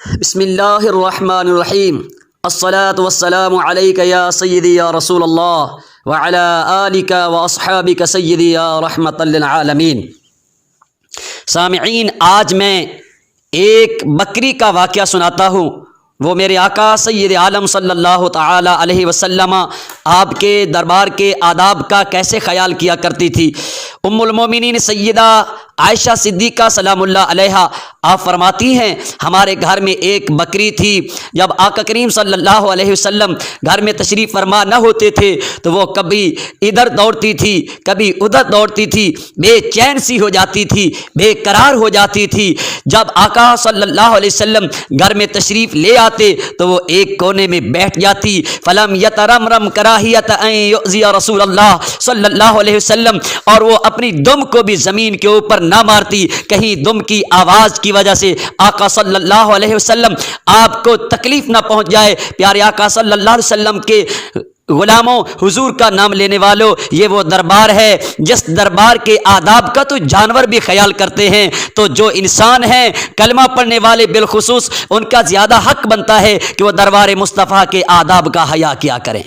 بسم اللہ الرحمن الرحیم الصلاة والسلام علیک یا سیدی یا رسول اللہ وعلی آلک واصحابک سیدی یا رحمت للعالمین۔ سامعین، آج میں ایک بکری کا واقعہ سناتا ہوں۔ وہ میرے آقا سید عالم صلی اللہ تعالی علیہ وسلم آپ کے دربار کے آداب کا کیسے خیال کیا کرتی تھی۔ ام المومنین سیدہ عائشہ صدیقہ سلام اللہ علیہا آپ فرماتی ہیں، ہمارے گھر میں ایک بکری تھی۔ جب آقا کریم صلی اللہ علیہ وسلم گھر میں تشریف فرما نہ ہوتے تھے تو وہ کبھی ادھر دوڑتی تھی، کبھی ادھر دوڑتی تھی، بے چین سی ہو جاتی تھی، بے قرار ہو جاتی تھی۔ جب آقا صلی اللہ علیہ وسلم گھر میں تشریف لے آتے تو وہ ایک کونے میں بیٹھ جاتی۔ فلم یترمرم کراہیت ان یؤذی رسول اللہ صلی اللہ علیہ وسلم، اور وہ اپنی دم کو بھی زمین کے اوپر نہ مارتی، کہیں دم کی آواز کی وجہ سے آقا صلی اللہ علیہ وسلم آپ کو تکلیف نہ پہنچ جائے۔ پیارے آقا صلی اللہ علیہ وسلم کے غلاموں، حضور کا نام لینے والوں، یہ وہ دربار ہے جس دربار کے آداب کا تو جانور بھی خیال کرتے ہیں، تو جو انسان ہیں کلمہ پڑھنے والے بالخصوص ان کا زیادہ حق بنتا ہے کہ وہ دربار مصطفیٰ کے آداب کا حیا کیا کریں۔